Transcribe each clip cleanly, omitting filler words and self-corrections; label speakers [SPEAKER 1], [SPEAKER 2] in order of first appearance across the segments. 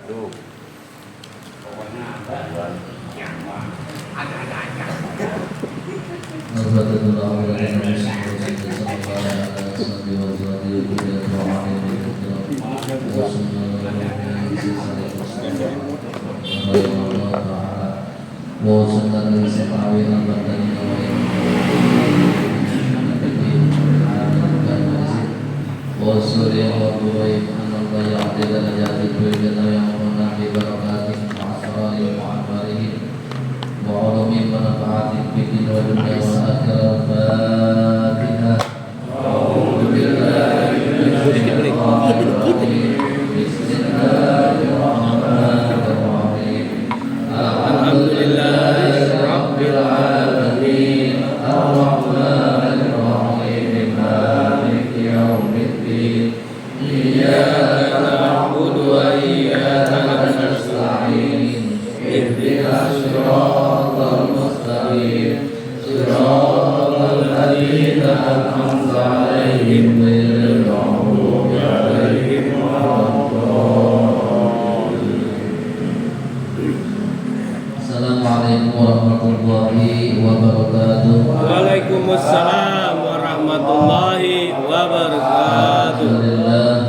[SPEAKER 1] Tuh. Pokoknya ada aja.
[SPEAKER 2] وعلوم منفعة في الدين والدنيا والآخرة. الفاتحة. أعوذ بالله من الشيطان الرجيم. بسم الله الرحمن الرحيم. الحمد لله رب العالمين الرحمن الرحيم مالك يوم الدين إياك نعبد وإياك نستعين اهدنا الصراط المستقيم صراط الذين أنعمت عليهم غير المغضوب عليهم ولا الضالين. Assalamualaikum warahmatullahi wabarakatuh.
[SPEAKER 3] Waalaikumsalam warahmatullahi wabarakatuh.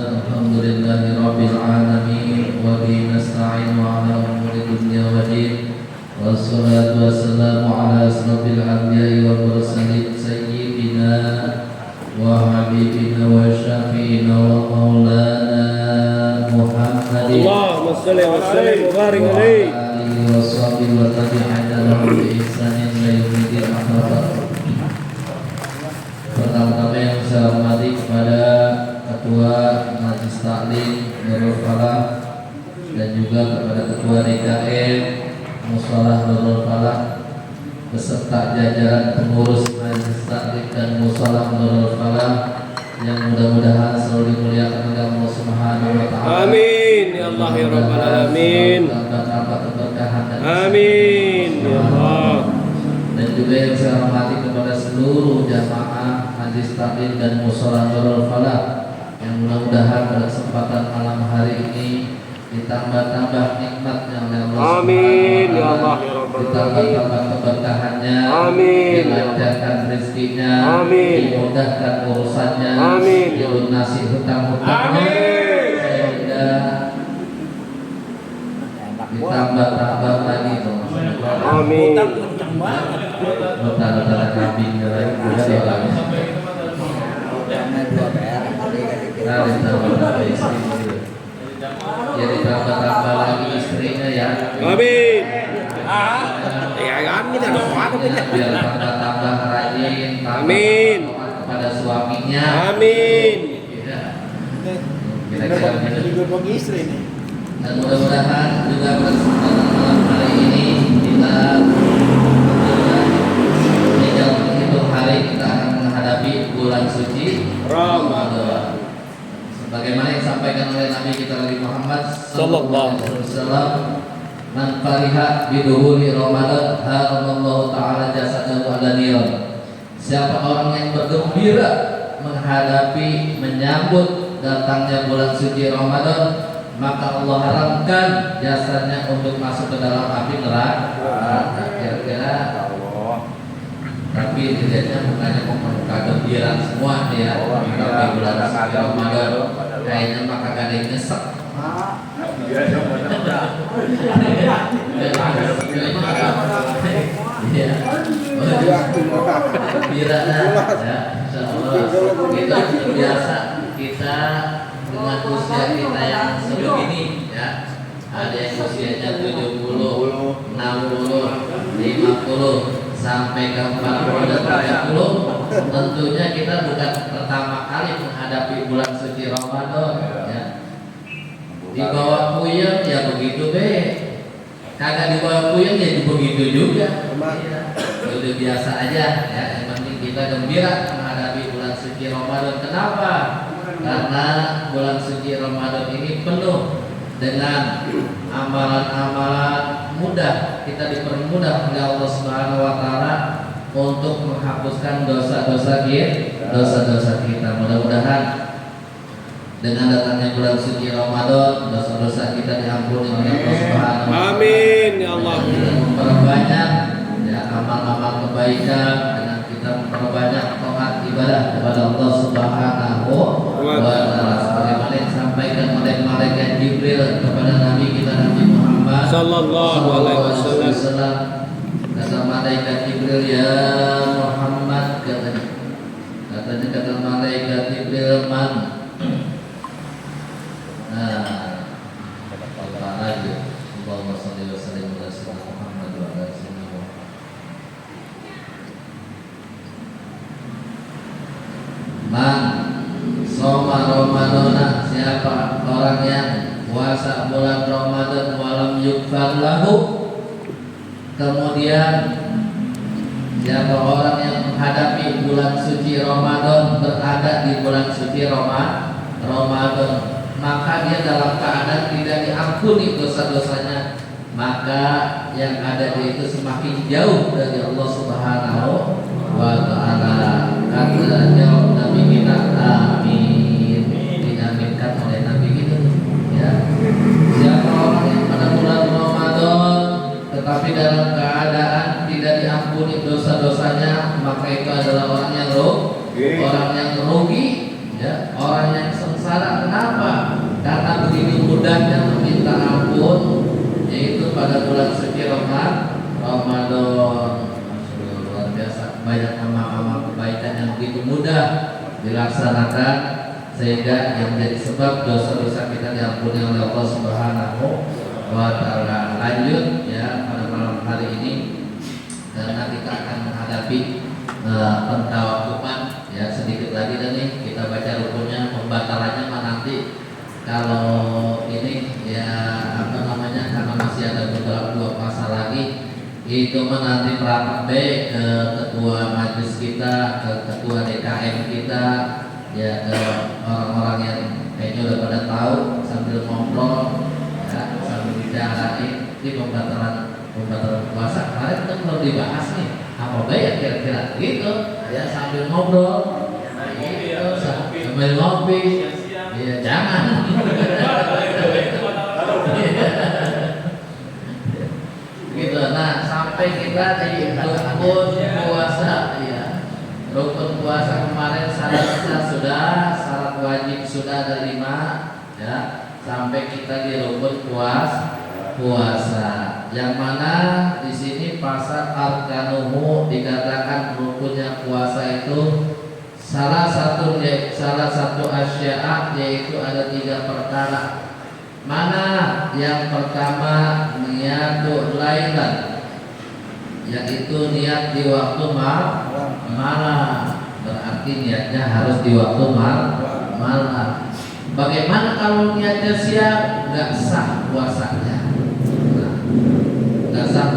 [SPEAKER 2] Alhamdulillahi rabbil alamin wa bihi nasta'inu ala umuri dunya wa din. Wassalatu wassalamu ala asrofil anbiya'i wal mursalin sayyidina wa habibina wa syafi'ina wa maulana Muhammadin
[SPEAKER 3] Allahumma shalli wa sallim wa barik alaihi.
[SPEAKER 2] wa sahbihi wa tabi'ina lahum bi ihsanin ila yaumil akhir. Pertama-tama yang saya hormati kepada Ketua Majelis Taklim Nurul Falah dan juga kepada Ketua DKM Musholah Nurul Falah beserta jajaran pengurus Majelis Taklim dan Musholah Nurul Falah yang mudah-mudahan selalu dimuliakan oleh Allah Subhanahu wa taala.
[SPEAKER 3] Amin ya Allah ya rabbal alamin. Amin ya Allah.
[SPEAKER 2] Dan juga yang saya hormati kepada seluruh jamaah Majelis Taklim dan Musholah Nurul Falah yang mudah-mudahan pada kesempatan malam hari ini ditambah-tambah nikmatnya oleh Allah.
[SPEAKER 3] Amin ya Allah ya rabbal alamin.
[SPEAKER 2] Ditambah-tambah keberkahannya.
[SPEAKER 3] Amin.
[SPEAKER 2] Dilancarkan rezekinya.
[SPEAKER 3] Amin.
[SPEAKER 2] Dimudahkan urusannya.
[SPEAKER 3] Amin.
[SPEAKER 2] Dilunasi hutang-hutangnya.
[SPEAKER 3] Amin.
[SPEAKER 2] Sehingga ditambah-tambah lagi.
[SPEAKER 3] Amin.
[SPEAKER 2] Utara-utara kambing lagi. Ya ditambah-tambah lagi istrinya ya.
[SPEAKER 3] Amin. Ya amin ya Allah.
[SPEAKER 2] Biar tambah-tambah rajin.
[SPEAKER 3] Amin.
[SPEAKER 2] Kepada suaminya.
[SPEAKER 3] Amin.
[SPEAKER 2] Kira-kira
[SPEAKER 4] juga istri nih.
[SPEAKER 2] dan mudah-mudahan juga pada kesempatan malam hari ini kita tinggal menghitung hari kita akan menghadapi bulan suci Ramadan. Sebagaimana yang disampaikan oleh Nabi kita Nabi Muhammad sallallahu alaihi wasallam, "Man fariha biduhuri Ramadan, haramallahu taala jasadahu ala nar." Siapa orang yang bergembira menghadapi menyambut datangnya bulan suci Ramadan, maka Allah haramkan jasanya untuk masuk ke dalam api neraka. Kira-kira tapi dilihatnya mukanya muka gembira semua ya. Tapi bulan suci Ramadan kayaknya maka gak ada yang nyesek. Iya. Gembira ya. Insyaallah kita biasa kita dengan usia kita yang sebegini ya, ada yang usianya 70, 60, 50 sampai ke 40 dan 30. Tentunya kita bukan pertama kali menghadapi bulan suci Ramadan ya. Di bawah puyeng ya begitu be, kagak di bawah puyeng ya begitu juga ya. Udah biasa aja ya, yang penting kita gembira menghadapi bulan suci Ramadan. Kenapa? Karena bulan suci Ramadan ini penuh dengan amalan-amalan mudah. Kita dipermudah oleh Allah Subhanahu wa taala untuk menghapuskan dosa-dosa kita. Mudah-mudahan Dengan datangnya bulan suci Ramadan, dosa-dosa kita diampuni oleh Allah Subhanahu wa taala.
[SPEAKER 3] Amin ya Allah.
[SPEAKER 2] Kita memperbanyak ya amal-amal kebaikan dengan kita memperbanyak taat ibadah kepada Allah Subhanahu wa taala. Sebagaimana yang disampaikan oleh malaikat Jibril kepada Nabi kita Nabi Muhammad
[SPEAKER 3] Sallallahu alaihi wasallam.
[SPEAKER 2] Kata malaikat Jibril, ya Muhammad, kata malaikat Jibril, man apa aja Allahumma shalli wa sallim ala sayyidina Muhammad wa ala sayyidina Muhammad. Man soma Ramadana, siapa orang yang puasa bulan Ramadan walam yukfar lahu, kemudian siapa orang yang menghadapi bulan suci Ramadan, berada di bulan suci Ramadan, maka dia dalam keadaan tidak diampuni dosa-dosanya, maka yang ada dia itu semakin jauh dari Allah Subhanahu wa taala. Kata jawab Nabi kita, amin. Diaminkan oleh Nabi kita ya. Siapa orang yang pada bulan Ramadan tetapi dalam keadaan tidak diampuni dosa-dosanya, maka itu adalah orang yang rugi ya, orang yang sengsara. Kenapa? Karena begitu mudahnya meminta ampun, yaitu pada bulan suci Ramadan. Luar biasa, banyak amal-amal kebaikan yang begitu mudah dilaksanakan, sehingga yang menjadi sebab dosa-dosa kita diampuni oleh Allah Subhanahu wa taala. Lanjut ya pada malam hari ini, karena kita akan menghadapi pentawakuman ya, sedikit lagi dan nih kita baca rukunnya. Pembatalannya mah nanti kalau ini ya apa namanya, karena masih ada beberapa 2 pasal lagi, itu mah nanti merapat ke ketua majelis kita, ke ketua DKM kita ya, ke orang-orang yang kayaknya udah pada tahu, sambil ngobrol ya, sambil bicarain di pembatalan puasa. Kemarin kita belum dibahas nih, apa baik kira-kira gitu ya, sambil ngobrol gitu, sambil ngopi ya, jangan gitu. Nah, sampai kita di rukun puasa ya, rukun puasa kemarin syaratnya syarat wajib sudah ada 5 ya, sampai kita di rukun puasa, yang mana di sini pasal arkanuhu dikatakan rukunnya puasa itu salah satu asya'a, yaitu ada 3 perkara. Mana yang pertama, niatul lailan, yaitu niat di waktu malam, berarti niatnya harus di waktu malam. Bagaimana kalau niatnya siang? Nggak sah puasanya. Nggak sah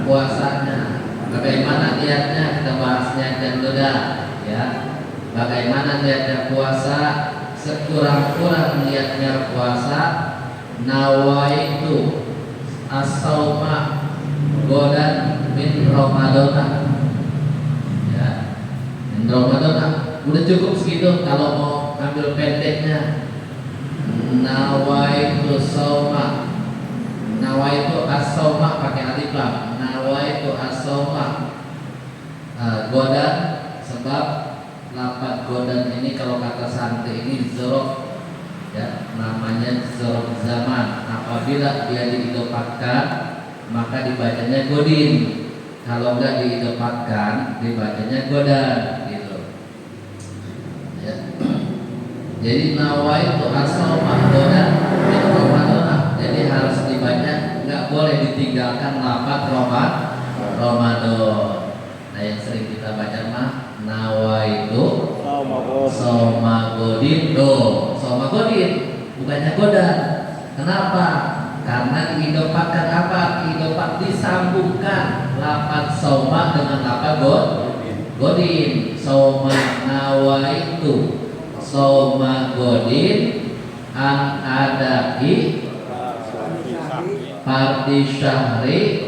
[SPEAKER 2] puasanya. Bagaimana niatnya? Kita bahas niatnya dulu dah ya. Bagaimana niatnya puasa? Sekurang-kurang niatnya puasa, nawaitu as-sauma godan min Ramadana ya, min Ramadana. Udah cukup segitu. Kalau mau ambil pendeknya, nawaitu sauma, nawaitu as-sauma pakai alif lam, nawaitu as-sauma godan, sebab lapat godan ini kalau kata santri ini zorof ya, namanya zorof zaman. Apabila dia diidopatkan maka dibacanya godin, kalau enggak diidopatkan dibacanya godan gitu ya. Jadi nawaitu as-sauma godan min Ramadan, jadi harus dibaca, enggak boleh ditinggalkan lapat Ramadan. Nah, yang sering kita baca mah nawaitu soma godin, soma godin bukannya godan. Kenapa? Karena diidopatkan apa? Diidopat, disambungkan lapat soma dengan lapat godin. Soma nawaitu soma godin an adai fardhi syahri.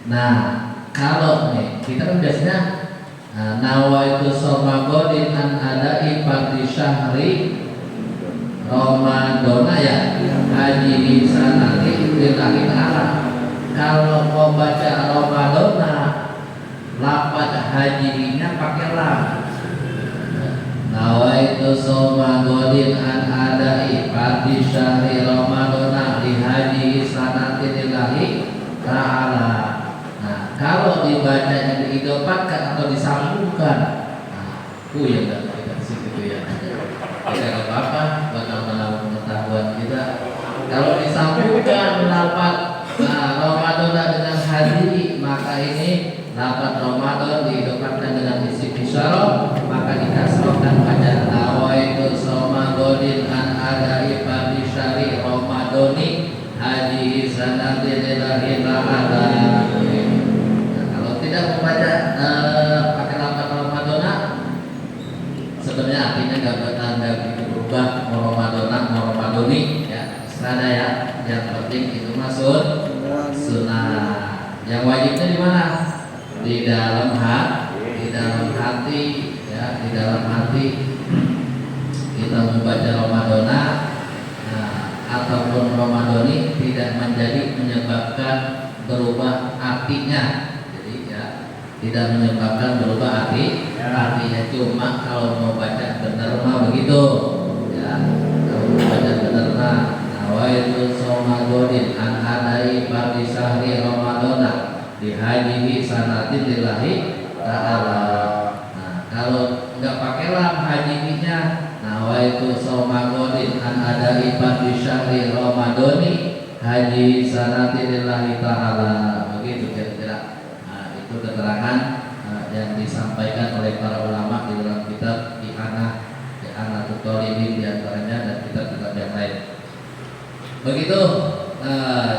[SPEAKER 2] Nah, kalau nih kita kan biasanya Nawaitu somagodin an adai fardhi syahri Ramadana ya haji sanati lillahi ta'ala. Kalau mau baca Ramadana lafaz hajinya pakai lam. Nawaitu somagodin an adai fardhi syahri Ramadana li haji sanati lillahi ta'ala. Nah, kalau dibacanya diidopatkan atau disambungkan, ya enggak situ ya. Tidak apa-apa, bakal menambah pengetahuan kita. Kalau disambungkan lafaz Ramadan dengan haji, maka ini lafaz Ramadan diidopatkan dengan isim isyarah, maka dikasrohkan pada nawaitu somagodin an adai fardhi syahri Ramadani haji sanati lillahi ta'ala. Tidak membaca pakai lafaz Ramadana, sebenarnya artinya nggak begitu berubah. Ramadani ya, serada ya. Yang penting itu masuk sunnah. Yang wajibnya di mana? Di dalam hati ya, di dalam hati kita membaca Ramadana ataupun Ramadani tidak menjadi menyebabkan berubah artinya. Tidak menyebabkan berubah artinya, cuma kalau mau baca benar mah begitu ya. Kalau mau baca benar mah nawaitu somagodin an adai fardhi syahri Ramadana di haji sanatin lillahi ta'ala. Nah, kalau enggak pakai lam hajinya nawaitu somagodin an adai fardhi syahri Ramadani haji sanatin lillahi ta'ala. Begitu kira-kira keterangan yang disampaikan oleh para ulama di dalam kitab I'anatul Talibin diantaranya dan kitab-kitab yang lain. Begitu.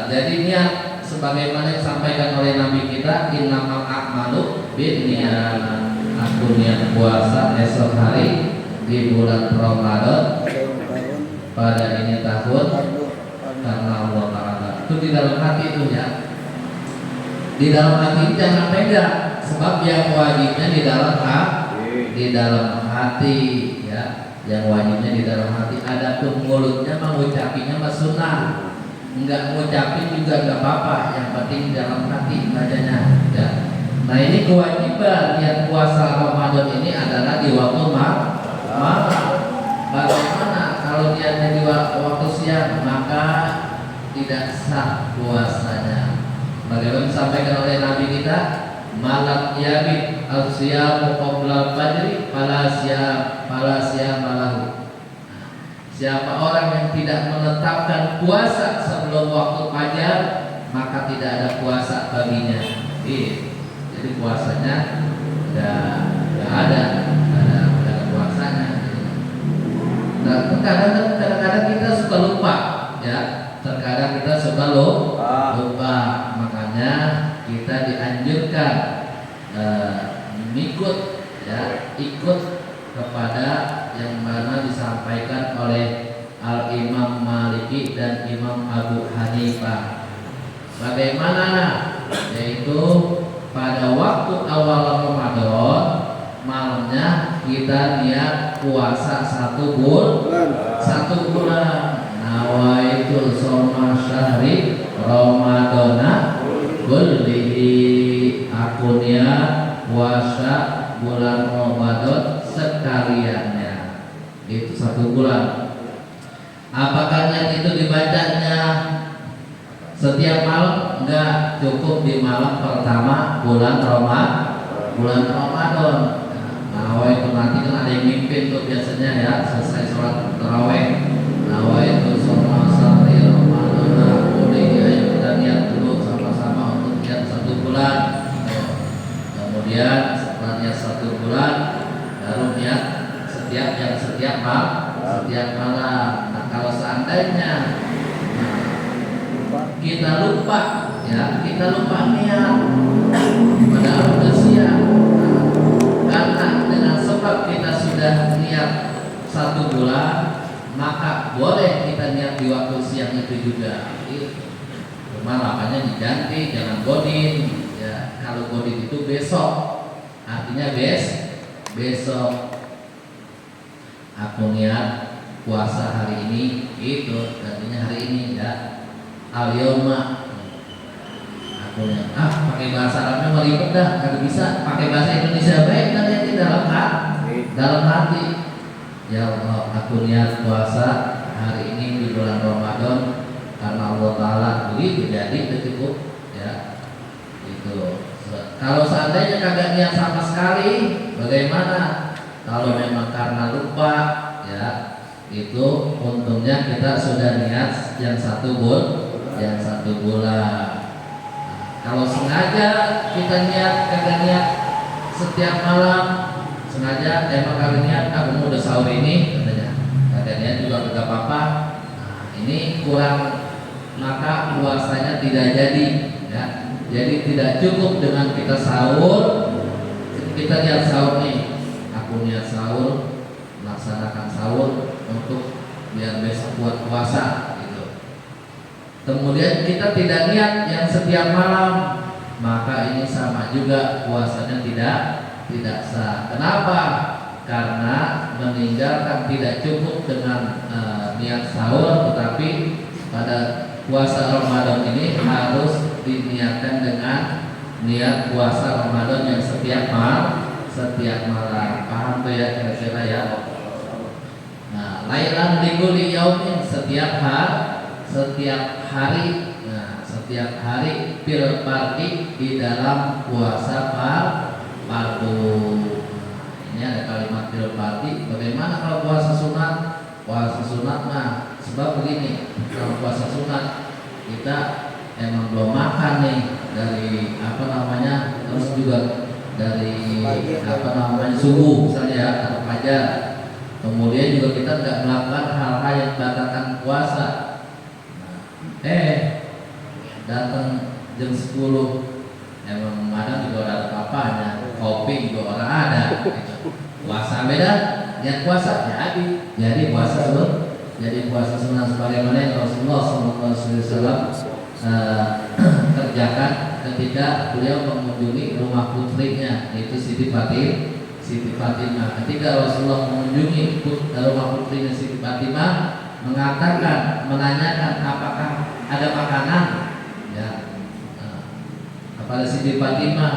[SPEAKER 2] Jadi niat sebagaimana disampaikan oleh Nabi kita, innamal a'malu binniyat. Aku niat puasa esok hari di bulan Ramadan pada ini tahun karena Allah Ta'ala. Itu di dalam hati itu ya. Di dalam hati jangan pegang, sebab yang wajibnya di dalam hati ya, yang wajibnya di dalam hati. Adapun mulutnya mengucapinya mah sunnah, enggak ngucapin juga enggak apa-apa, yang penting dalam hati bacanya ya. Nah ini kewajiban yang puasa Ramadan ini adalah di waktu malam. Bagaimana kalau dia di waktu siang, maka tidak sah puasanya. Bagaimana disampaikan oleh Nabi kita, malam yabit al-siyamu qabla fajri fala siyam malahu. Siapa orang yang tidak menetapkan puasa sebelum waktu fajar, maka tidak ada puasa baginya. Jadi puasanya enggak ada puasanya. Nah, kadang-kadang kita suka lupa ya. Terkadang kita suka lupa, makanya kita dianjurkan ikut kepada yang mana disampaikan oleh Al-Imam Maliki dan Imam Abu Hanifah. Bagaimana? Yaitu pada waktu awal Ramadan malamnya kita niat puasa 1 bulan. Nawaitu soma syahri Ramadana kullihi. Aku niat puasa bulan Ramadan sekaliannya. Itu 1 bulan. Apakah niat itu dibacanya setiap malam? Enggak, cukup di malam pertama bulan Ramadan. Nawaitu nanti kan ada yang mimpin tuh biasanya ya, selesai sholat tarawih. Nawaitu soma syahri Ramadana kullihi. Ayo kita niat dulu sama-sama untuk niat 1 bulan. Kemudian setelah niat 1 bulan baru niat setiap malam. Nah, kalau seandainya kita lupa niat padahal udah siap, karena dengan sebab kita sudah niat 1 bulan, maka boleh kita niat di waktu siang itu juga. Cuma makanya diganti, jangan godin ya. Kalau godin itu besok artinya besok aku niat puasa hari ini, itu artinya hari ini ya. Al-yawma aku niat pakai bahasa Arabnya meribet dah, kagak bisa pakai bahasa Indonesia baik kan ya, dalam hati ya Allah, aku niat puasa hari ini di bulan Ramadan karena Allah Ta'ala, begitu jadi itu cukup ya. Itu kalau seandainya kagak niat sama sekali bagaimana? Kalau memang karena lupa ya, itu untungnya kita sudah niat yang satu bulan. Kalau sengaja kita kagak niat setiap malam, sengaja emang kagak niat aku udah sahur ini katanya, kagak niat juga kagak apa-apa. Nah, ini kurang, maka puasanya tidak jadi ya. Jadi tidak cukup dengan kita sahur, kita niat sahur nih, aku niat sahur, melaksanakan sahur untuk biar besok buat puasa gitu. Kemudian kita tidak niat yang setiap malam, maka ini sama juga puasanya tidak sah. Kenapa? Karena meninggalkan tidak cukup dengan niat sahur, tetapi pada puasa Ramadan ini harus diniatkan dengan niat puasa Ramadan yang setiap malam. Paham tuh ya kira-kira ya? Nah, lailan likuli yaumin, setiap hari, nah, setiap hari fil fardhi di dalam puasa fardu. Ini ada kalimat fil fardhi. Bagaimana kalau puasa sunat? Puasa sunat nah, sebab begini, kalau puasa sunat kita emang belum makan nih dari terus juga dari subuh misalnya ya, atau fajar. Kemudian juga kita nggak melakukan hal-hal yang membatalkan puasa. Datang jam 10 emang kadang juga ada apa-apanya, kopi juga orang ada gitu. Puasa beda, niat puasa jadi puasa sunat sebagaimana yang Rasulullah SAW kerjakan ketika beliau mengunjungi rumah putrinya, yaitu Siti Fatimah. Ketika Rasulullah mengunjungi rumah putrinya Siti Fatimah, menanyakan apakah ada makanan ya kepada Siti Fatimah.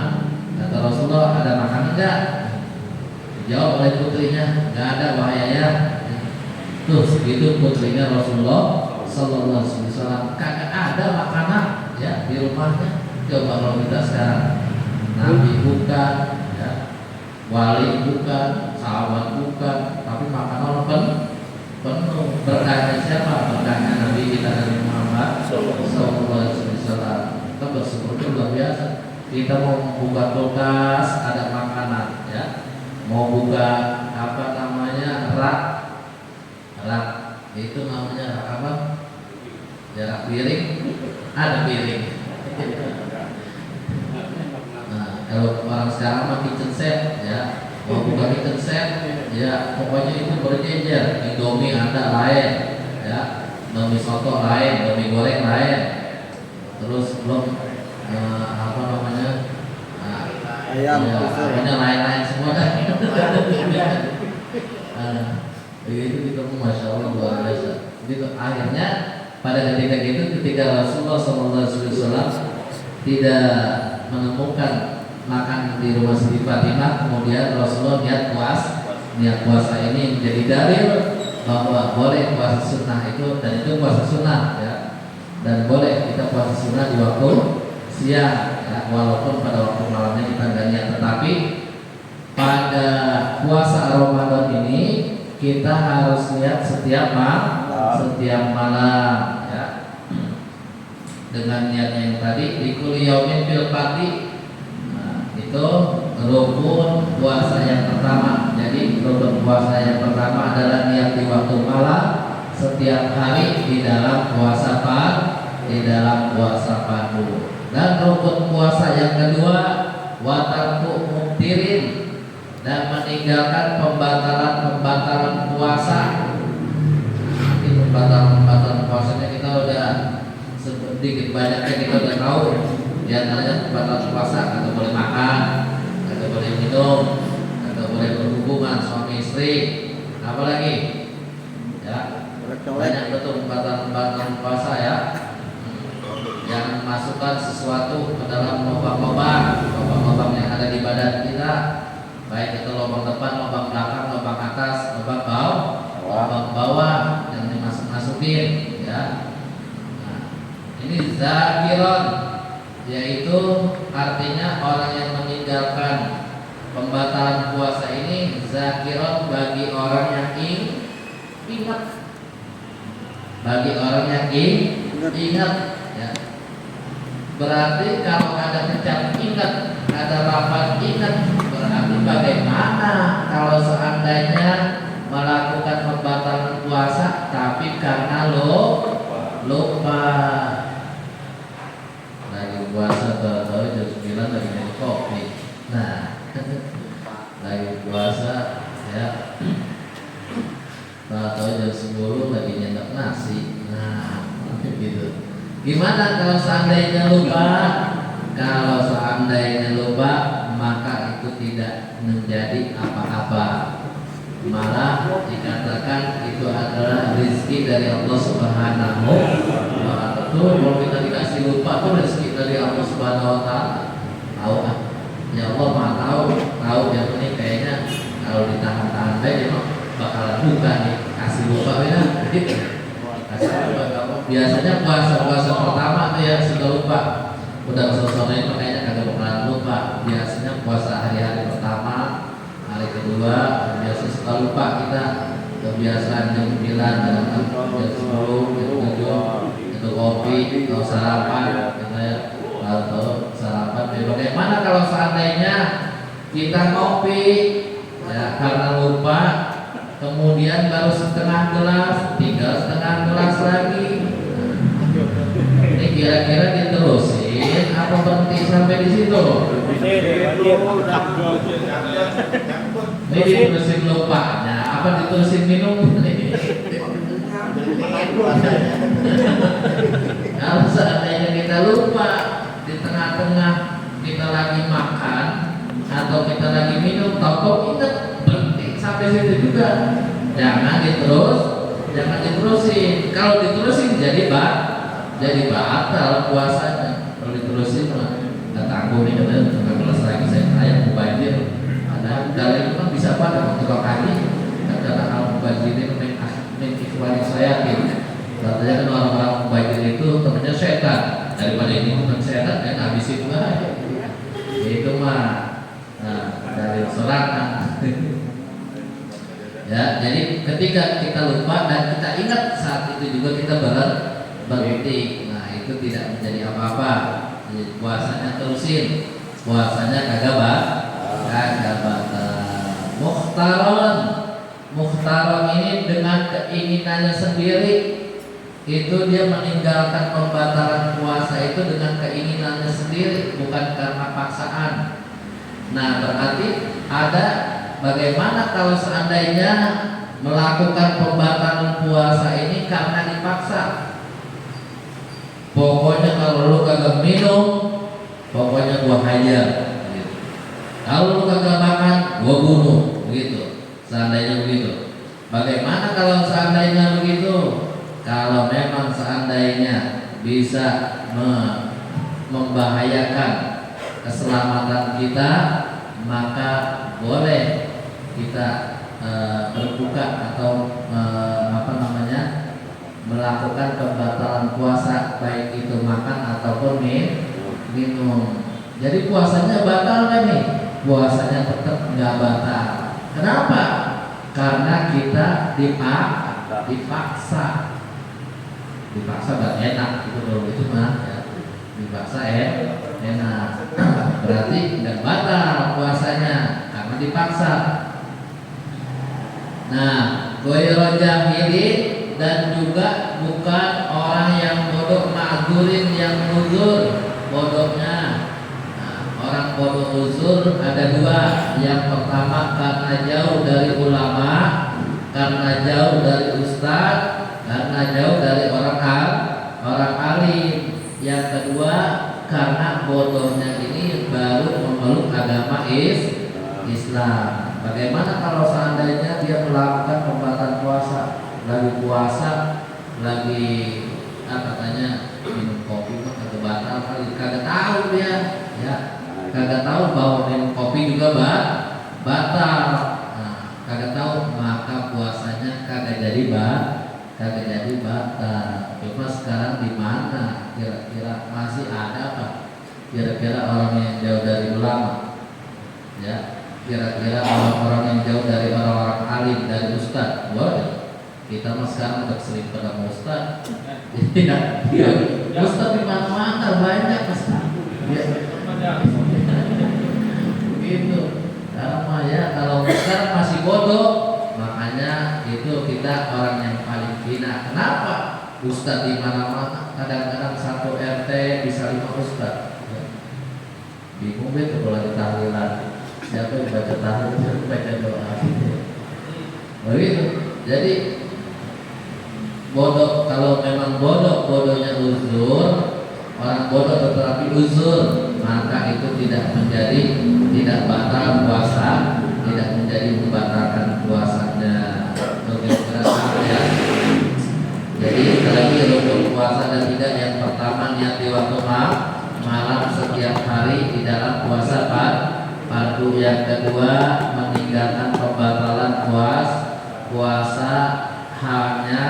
[SPEAKER 2] Kata Rasulullah, ada makanan enggak? Dijawab oleh putrinya, enggak ada wahai ayah. Terus begitu putrinya Rasulullah Sallallahu Alaihi Wasallam, kagak ada makanan ya di rumahnya. Coba kalau kita sekarang, Nabi bukan ya, wali bukan, sahabat bukan, tapi makanan penuh. Berkahnya siapa? Berkahnya Nabi kita Nabi Muhammad Sallallahu Alaihi Wasallam. Kita bersyukur luar biasa. Kita mau buka kulkas ada makanan ya, mau buka rak itu namanya rak apa? Jarak piring, ada piring. Nah, kalau orang sekarang mah kitchen set ya, mau buka kitchen set ya, pokoknya itu berjejer. Indomie ada lain ya, Indomie soto lain, Indomie goreng lain. Terus belum ayam ya, pokoknya lain-lain semua kan. Begitu kita masya Allah luar biasa. Begitu akhirnya pada ketika Rasulullah SAW tidak menemukan makan di rumah Siti Fatimah, kemudian Rasulullah niat puasa ini menjadi dalil bahwa boleh puasa sunnah itu, dan itu puasa sunnah ya, dan boleh kita puasa sunnah di waktu siang ya, walaupun pada waktu malamnya kita nggak niat. Tetapi pada puasa Ramadan ini kita harus niat setiap malam ya, dengan niatnya yang tadi di kuliyaumin fil fardhi. Nah, itu rukun puasa yang pertama. Jadi rukun puasa yang pertama adalah niat di waktu malam setiap hari di dalam puasa fardu. Dan rukun puasa yang kedua watarku muktirin, dan meninggalkan pembatalan puasa. Ini pembatalan puasanya kita udah sedikit banyaknya kita udah tahu. Di antaranya pembatalan puasa, kagak boleh makan, kagak boleh minum, kagak boleh berhubungan suami istri, apalagi ya banyak betul pembatalan puasa ya. Jangan masukkan sesuatu ke dalam lubang-lubang yang ada di badan kita, baik itu lubang depan, lubang belakang, lubang atas, lubang bawah, yang dimasuk-masukin ya. Nah, ini zakiron, yaitu artinya orang yang meninggalkan pembatalan puasa ini zakiron bagi orang yang ingat, bagi orang yang ingat ya. Berarti kalau ada kecap ingat, ada lafaz ingat, berarti bagaimana kalau seandainya melakukan pembatalan puasa tapi karena lupa. Lagi puasa tahu jam 9 lagi minum kopi. Nah, lagi puasa ya. Tahu jam 10 lagi nyendok nasi. Nah, gitu. Gimana kalau seandainya lupa? Kalau seandainya lupa, maka itu tidak menjadi apa-apa. Malah dikatakan itu adalah rezeki dari Allah Subhanahu wa Ta'ala. Tuh, kalau kita dikasih lupa tuh rezeki dari Allah Subhanahu wa Ta'ala. Tahu kan? Ya Allah Maha tahu yang ini kayaknya kalau ditahan-tahan aja bakalan buka nih. Kasih lupa ya. Gitu. Biasanya puasa pertama tuh ya sudah lupa, udah selesai itu kayaknya kagak bakalan lupa. Biasanya puasa hari-hari pertama, hari kedua biasa suka lupa kita. Kebiasaan jam 9, jam 10, jam 7 itu kopi atau sarapan kita ya, atau sarapan. Bagaimana kalau seandainya kita ngopi ya karena lupa, kemudian baru setengah gelas, tinggal setengah gelas lagi. Ini kira-kira diterusin apa berhenti sampai di situ? Ini diterusin lupanya, apa diterusin minum? Kalau seandainya kita lupa di tengah-tengah kita lagi makan atau kita lagi minum, tahu ingat berhenti sampai situ juga. Jangan diterusin. Kalau diterusin jadi batal puasanya. Kalau diterusin nggak tangguh nih katanya setengah gelas lagi saya mubazir. Ada dari itu kan bisa pada untuk kaki. Kata al mubazirin min ikhwani sayatin. Katanya kan orang-orang mubazir itu temannya setan. Daripada ini bukan setan kan habisin aja. Itu mah dari sorangan. Ya, jadi ketika kita lupa dan kita ingat saat itu juga kita berhenti. Nah, itu tidak menjadi apa-apa. Jadi puasanya terusin. Puasanya kagak batal. Mukhtaron ini dengan keinginannya sendiri. Itu dia meninggalkan pembatalan puasa itu dengan keinginannya sendiri, bukan karena paksaan. Nah, berarti ada bagaimana kalau seandainya melakukan pembatalan puasa ini karena dipaksa? Pokoknya kalau lu kagak minum, pokoknya gua hajar. Gitu. Kalau lu kagak makan, gua bunuh. Begitu. Seandainya begitu. Bagaimana kalau seandainya begitu? Kalau memang seandainya bisa membahayakan keselamatan kita, maka boleh kita berbuka atau melakukan pembatalan puasa, baik itu makan ataupun minum. Jadi puasanya batal kan nih? Puasanya tetap nggak batal. Kenapa? Karena kita dipaksa gak enak itu mah ya. Dipaksa enak. Berarti nggak batal puasanya karena dipaksa. Nah, goyrul jahilin dan juga bukan orang yang bodoh, ma'zurin yang uzur bodohnya. Nah, orang bodoh uzur ada dua. Yang pertama karena jauh dari ulama, karena jauh dari ustaz, karena jauh dari orang alim. Yang kedua karena bodohnya ini baru memeluk agama Islam. Islam. Bagaimana kalau seandainya dia melakukan pembatalan puasa, lagi katanya minum kopi mah kagak batal kali, kagak tahu dia, ya, kagak tahu bahwa minum kopi juga batal, kagak tahu, maka puasanya kagak jadi batal. Cuma sekarang di mana kira-kira masih ada apa? Kira-kira orang yang jauh dari ulama, ya, kira-kira orang-orang yang jauh dari orang-orang alim, dari ustaz. Boleh. Kita mah sekarang udah sering pada ustaz. Iya, ustaz di mana-mana banyak ustaz. Ya. Begitu. Karena ya kalau sekarang masih bodoh, makanya itu kita orang yang paling hina. Kenapa? Ustaz di mana-mana, kadang-kadang satu RT bisa 5 ustaz. Bingung betul kalau lagi tahlilan. Siapa yang baca tahlil, siapa yang baca doa. Begitu. Jadi bodoh, kalau memang bodohnya uzur, orang bodoh tetapi uzur, maka itu tidak batal puasa, tidak menjadi membatalkan puasanya. Ya. Jadi sekali lagi rukun puasa dan tidak, yang pertama niat di waktu malam setiap hari di dalam puasa fardu. Yang kedua meninggalkan pembatalan puasa hanya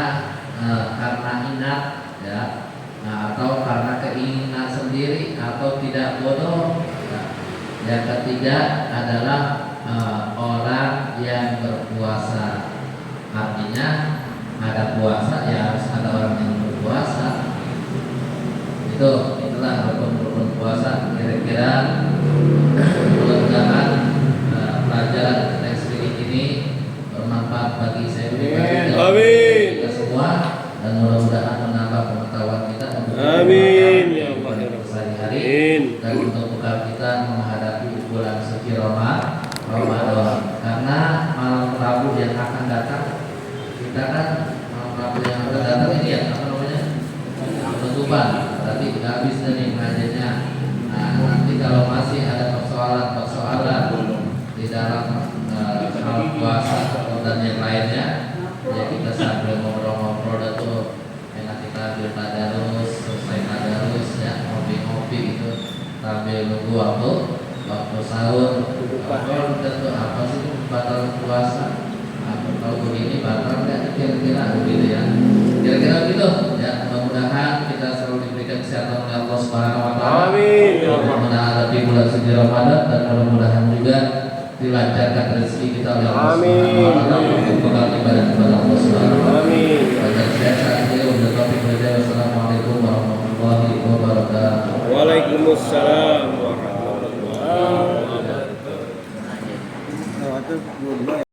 [SPEAKER 2] karena ingat, ya, atau karena keinginan sendiri atau tidak bodoh. Yang ketiga adalah orang yang berpuasa. Artinya ada puasa ya harus ada orang yang berpuasa. Itulah rukun-rukun puasa. Kira-kira mudah-mudahan pelajaran teks ini bermanfaat bagi saya pribadi dan kita semua, dan mudah-mudahan menambah pengetahuan kita.
[SPEAKER 3] Amin ya Allah
[SPEAKER 2] sehari-hari, dan untuk bekal kita menghadapi bulan suci Ramadan. Karena malam Rabu yang akan datang, kita kan malam Rabu yang akan datang ini ya, apa namanya, penutupan. Berarti kita habis nih pengajiannya. Nanti kalau masih ada persoalan di dalam hal puasa dan yang lainnya, ya kita sambil ngobrol-ngobrol itu enak, kita ambil tadarus, selesai tadarus ya, ngopi-ngopi gitu sambil nunggu waktu sahur. Kalau tentu apa sih batal puasa? Kalau begini batal nggak? Kira-kira begitu ya. Kira-kira begitu ya. Mudah-mudahan kita selalu diberikan kesehatan oleh Allah Subhanahu Wa Taala.
[SPEAKER 3] Amin.
[SPEAKER 2] Mudah-mudahan lebih bulan suci Ramadan, dan mudah-mudahan juga dilancarkan rezeki kita oleh Allah Subhanahu Wa Taala untuk bekal ibadah kepada Allah Subhanahu Wa Taala.
[SPEAKER 3] Amin.
[SPEAKER 2] Dan saya saat ini untuk topik belajar. Wassalamualaikum warahmatullahi wabarakatuh.
[SPEAKER 3] Waalaikumsalam warahmatullahi wabarakatuh.